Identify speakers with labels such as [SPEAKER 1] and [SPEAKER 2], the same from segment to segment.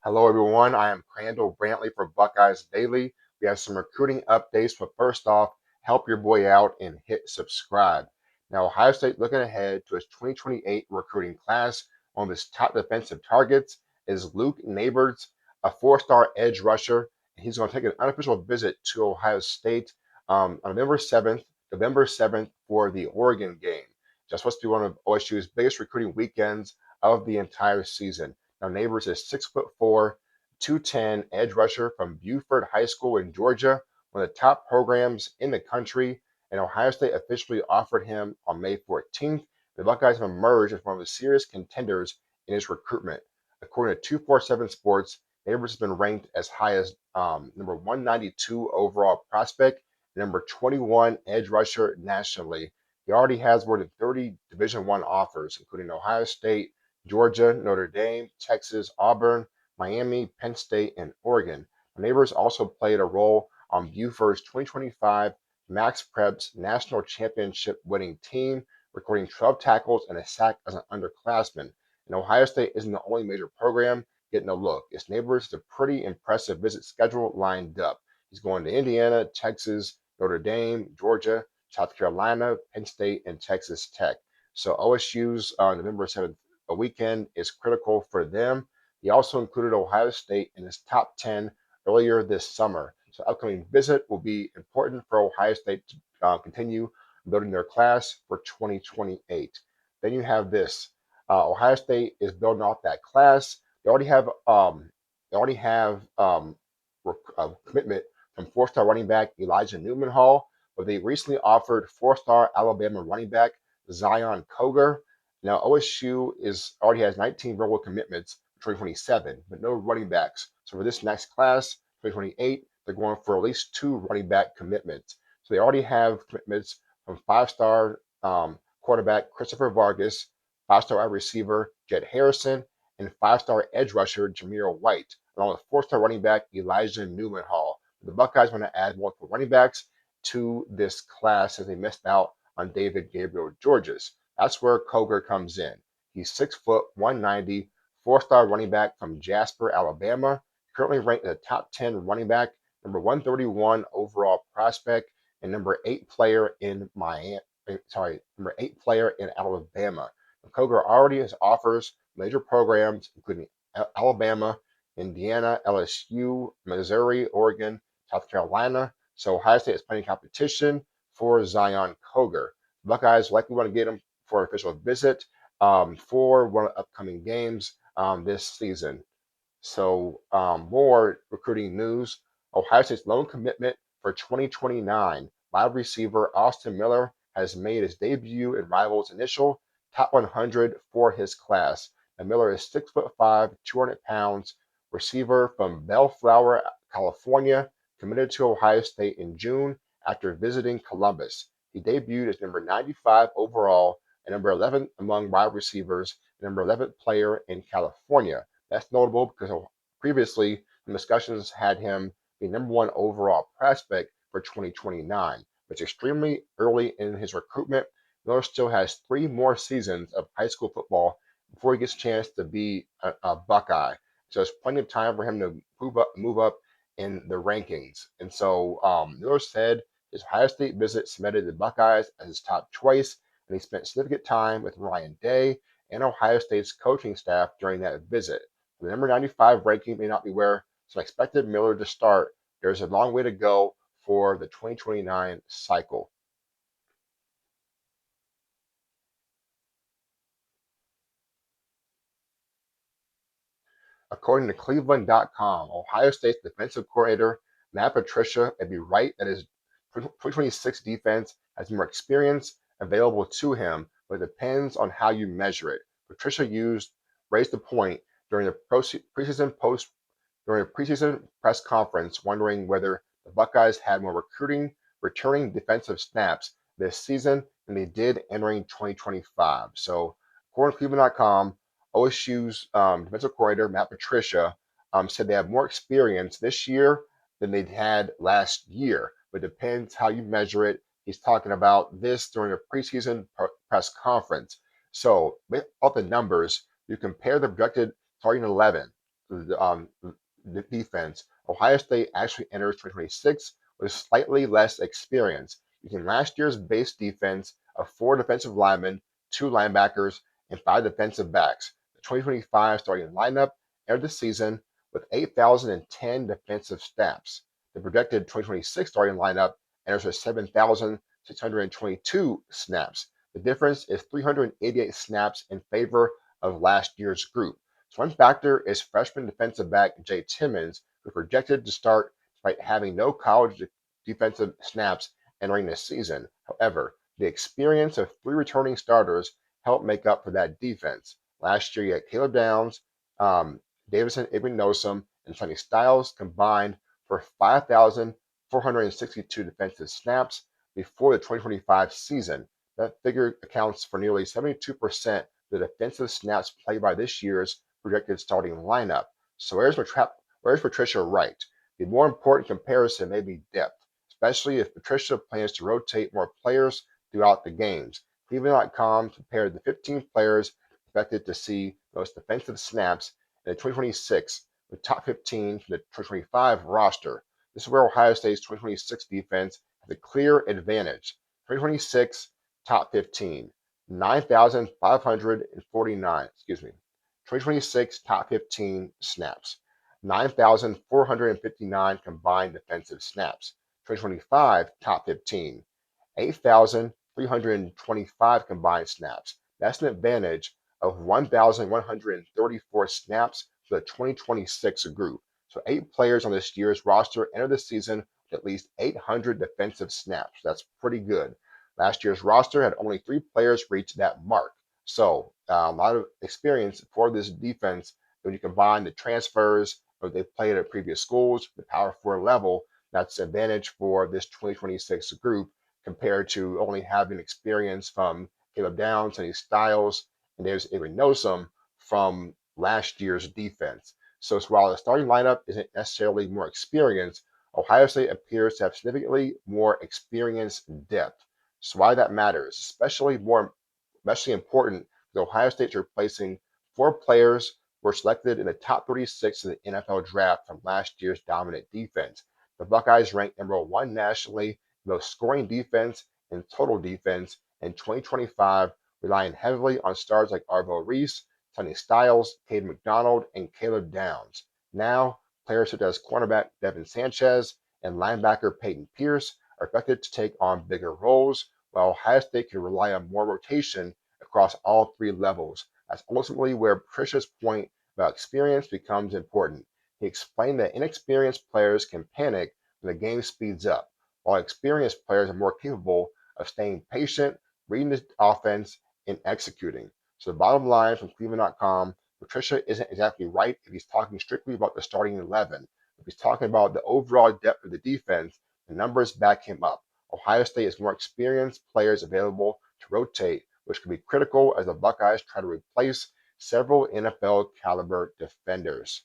[SPEAKER 1] Hello, everyone. I am Krandall Brantley for Buckeyes Daily. We have some recruiting updates, but first off, help your boy out and hit subscribe. Now, Ohio State looking ahead to its 2028 recruiting class. One of its top defensive targets is Luke Neighbors, a four-star edge rusher, and he's going to take an unofficial visit to Ohio State on November 7th for the Oregon game. Just supposed to be one of OSU's biggest recruiting weekends of the entire season. Now, Neighbors is 6'4", 210 edge rusher from Buford High School in Georgia, one of the top programs in the country. And Ohio State officially offered him on May 14th. The Buckeyes have emerged as one of the serious contenders in his recruitment. According to 247 Sports, Neighbors has been ranked as high as number 192 overall prospect, number 21 edge rusher nationally. He already has more than 30 Division I offers, including Ohio State, Georgia, Notre Dame, Texas, Auburn, Miami, Penn State, and Oregon. Neighbors also played a role on Buford's 2025 Max Preps National Championship winning team, recording 12 tackles and a sack as an underclassman. And Ohio State isn't the only major program getting a look. Its Neighbors is a pretty impressive visit schedule lined up. He's going to Indiana, Texas, Notre Dame, Georgia, South Carolina, Penn State, and Texas Tech. So OSU's November 7th a weekend is critical for them. He also included Ohio State in his top 10 earlier this summer. So upcoming visit will be important for Ohio State to continue building their class for 2028. Then you have this. Ohio State is building off that class. They already have a commitment from four-star running back Elijah Newman Hall, but they recently offered four-star Alabama running back Zion Coger. Now, OSU is already has 19 verbal commitments for 2027, but no running backs. So for this next class, 2028, they're going for at least two running back commitments. So they already have commitments from five-star quarterback Christopher Vargas, five-star wide receiver Jed Harrison, and five-star edge rusher Jameer White, along with four-star running back Elijah Newman Hall. The Buckeyes want to add multiple running backs to this class as they missed out on David Gabriel Georges. That's where Coger comes in. He's 6', 190, four-star running back from Jasper, Alabama, currently ranked as a top 10 running back, number 131 overall prospect, and number 8 player in Alabama. Coger already has offers major programs, including Alabama, Indiana, LSU, Missouri, Oregon, South Carolina. So Ohio State is plenty of competition for Zion Coger. Buckeyes likely want to get him for an official visit for one of the upcoming games this season. So, more recruiting news. Ohio State's loan commitment for 2029. Wide receiver Austin Miller has made his debut in Rivals' initial top 100 for his class. And Miller is 6'5", 200 pounds, receiver from Bellflower, California, committed to Ohio State in June after visiting Columbus. He debuted as number 95 overall and number 11 among wide receivers, and number 11th player in California. That's notable because previously the discussions had him be number one overall prospect for 2029. It's extremely early in his recruitment. Miller still has 3 more seasons of high school football before he gets a chance to be a Buckeye. So there's plenty of time for him to move up in the rankings. And so Miller said his Ohio State visit cemented the Buckeyes as his top choice, and he spent significant time with Ryan Day and Ohio State's coaching staff during that visit. The number 95 ranking may not be where some expected Miller to start. There's a long way to go for the 2029 cycle. According to Cleveland.com, Ohio State's defensive coordinator Matt Patricia may be right that his 2026 defense has more experience available to him, but it depends on how you measure it. Patricia raised the point during the during a preseason press conference, wondering whether the Buckeyes had more returning defensive snaps this season than they did entering 2025. So, according to Cleveland.com, OSU's defensive coordinator Matt Patricia said they have more experience this year than they had last year, but it depends how you measure it. He's talking about this during a preseason press conference. So, with all the numbers, you compare the projected starting 11. the defense, Ohio State actually enters 2026 with slightly less experience, using last year's base defense of 4 defensive linemen, 2 linebackers, and 5 defensive backs. The 2025 starting lineup entered the season with 8,010 defensive snaps. The projected 2026 starting lineup enters with 7,622 snaps. The difference is 388 snaps in favor of last year's group. So one factor is freshman defensive back Jay Timmons, who projected to start despite having no college defensive snaps entering this season. However, the experience of 3 returning starters helped make up for that defense. Last year, you had Caleb Downs, Davison Igbenogsom, and Sonny Styles combined for 5,462 defensive snaps before the 2025 season. That figure accounts for nearly 72% of the defensive snaps played by this year's projected starting lineup. So where's Patricia Wright? The more important comparison may be depth, especially if Patricia plans to rotate more players throughout the games. Cleveland.com compared the 15 players expected to see most defensive snaps in the 2026 with top 15 from the 2025 roster. This is where Ohio State's 2026 defense has a clear advantage. 2026 top 15, 9,549, 2026 top 15 snaps, 9,459 combined defensive snaps. 2025 top 15, 8,325 combined snaps. That's an advantage of 1,134 snaps for the 2026 group. So 8 players on this year's roster enter the season with at least 800 defensive snaps. That's pretty good. Last year's roster had only 3 players reach that mark. So a lot of experience for this defense. When you combine the transfers or they played at previous schools, the Power 4 level, that's an advantage for this 2026 group compared to only having experience from Caleb Downs and his Styles, and there's Igbenogsom from last year's defense. So while the starting lineup isn't necessarily more experienced, Ohio State appears to have significantly more experience depth. So why that matters, especially important, because Ohio State's replacing 4 players were selected in the top 36 of the NFL draft from last year's dominant defense. The Buckeyes ranked number 1 nationally in both scoring defense and total defense in 2025, relying heavily on stars like Arvo Reese, Sonny Styles, Cade McDonald, and Caleb Downs. Now, players such as cornerback Devin Sanchez and linebacker Peyton Pierce are expected to take on bigger roles, while Ohio State can rely on more rotation across all 3 levels. That's ultimately where Patricia's point about experience becomes important. He explained that inexperienced players can panic when the game speeds up, while experienced players are more capable of staying patient, reading the offense, and executing. So the bottom line from Cleveland.com, Patricia isn't exactly right if he's talking strictly about the starting 11. If he's talking about the overall depth of the defense, the numbers back him up. Ohio State has more experienced players available to rotate, which could be critical as the Buckeyes try to replace several NFL caliber defenders.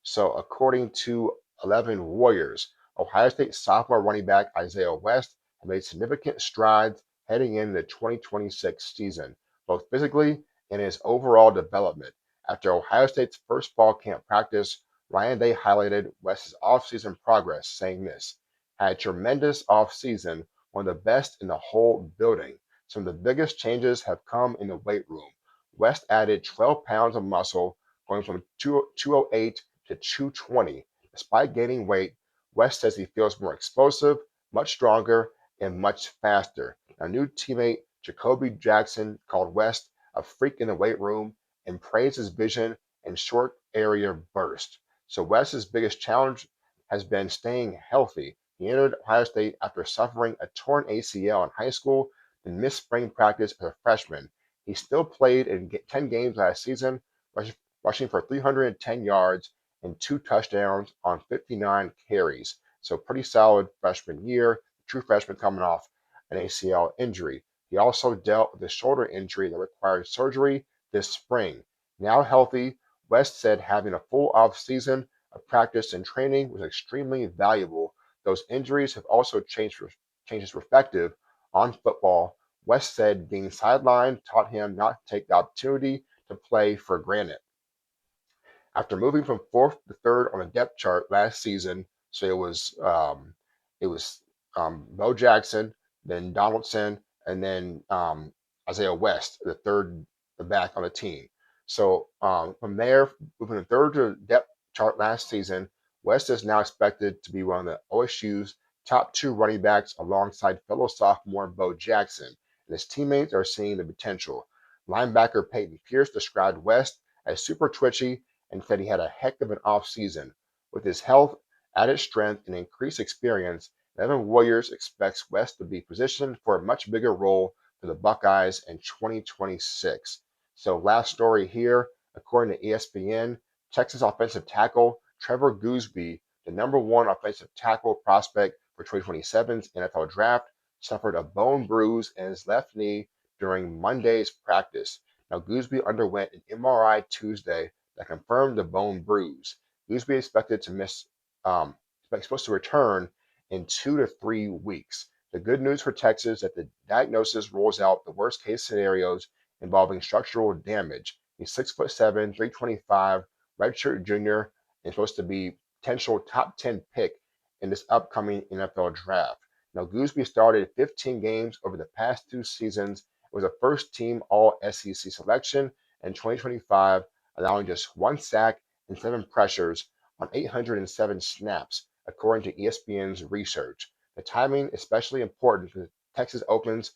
[SPEAKER 1] So, according to 11 Warriors, Ohio State sophomore running back Isaiah West has made significant strides heading into the 2026 season, both physically and in his overall development. After Ohio State's first fall camp practice, Ryan Day highlighted West's offseason progress, saying this: had a tremendous offseason, one of the best in the whole building. Some of the biggest changes have come in the weight room. West added 12 pounds of muscle, going from 208 to 220. Despite gaining weight, West says he feels more explosive, much stronger, and much faster. A new teammate, Jacoby Jackson, called West a freak in the weight room and praised his vision and short area burst. So West's biggest challenge has been staying healthy. He entered Ohio State after suffering a torn ACL in high school and missed spring practice as a freshman. He still played in 10 games last season, rushing for 310 yards and 2 touchdowns on 59 carries. So pretty solid freshman year, true freshman coming off an ACL injury. He also dealt with a shoulder injury that required surgery this spring. Now healthy, West said having a full off season of practice and training was extremely valuable. Those injuries have also changed his perspective on football. West said being sidelined taught him not to take the opportunity to play for granted. After moving from fourth to third on the depth chart last season, so it was Bo Jackson, then Donaldson, and then Isaiah West, the third back on the team. So from there, moving from third to the depth chart last season, West is now expected to be one of the OSU's top two running backs alongside fellow sophomore Bo Jackson, and his teammates are seeing the potential. Linebacker Peyton Pierce described West as super twitchy and said he had a heck of an offseason. With his health, added strength, and increased experience, Evan Warriors expects West to be positioned for a much bigger role for the Buckeyes in 2026. So, last story here, according to ESPN, Texas offensive tackle Trevor Gooseby, the number one offensive tackle prospect for 2027's NFL draft, suffered a bone bruise in his left knee during Monday's practice. Now, Gooseby underwent an MRI Tuesday that confirmed the bone bruise. Gooseby expected to miss, supposed to return in 2 to 3 weeks. The good news for Texas is that the diagnosis rules out the worst case scenarios involving structural damage. He's 6'7", 325, redshirt junior, and supposed to be potential top 10 pick in this upcoming NFL draft. Now, Gooseby started 15 games over the past 2 seasons. It was a first team All SEC selection in 2025, allowing just one sack and 7 pressures on 807 snaps, according to ESPN's research. The timing is especially important because Texas opens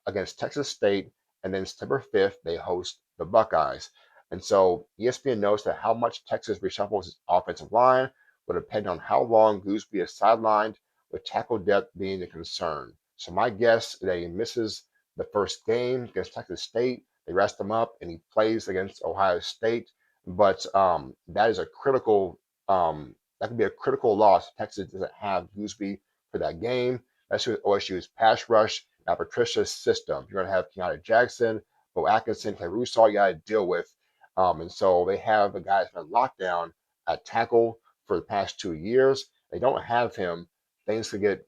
[SPEAKER 1] against Texas State, and then September 5th, they host the Buckeyes. And so ESPN knows that how much Texas reshuffles its offensive line will depend on how long Gooseby is sidelined, with tackle depth being a concern. So my guess is that he misses the first game against Texas State. They rest him up, and he plays against Ohio State. But that is a critical that could be a critical loss if Texas doesn't have Gooseby for that game. That's with OSU's pass rush. Now, Patricia's system. You're going to have Keanu Jackson, Bo Atkinson, Clay Russell, you got to deal with. And so they have a guy that's been locked down at tackle for the past 2 years. They don't have him. Things could get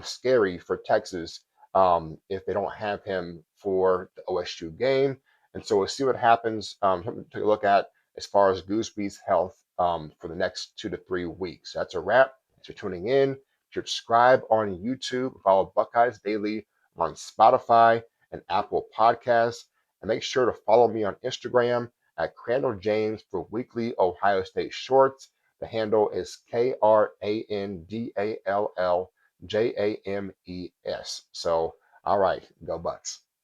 [SPEAKER 1] scary for Texas if they don't have him for the OSU game. And so we'll see what happens. Something to take a look at as far as Gooseby's health for the next 2 to 3 weeks. That's a wrap. Thanks for tuning in. Subscribe on YouTube. Follow Buckeyes Daily on Spotify and Apple Podcasts. And make sure to follow me on Instagram at Krandall James for weekly Ohio State shorts. The handle is KRANDALLJAMES. So, all right, go Bucks.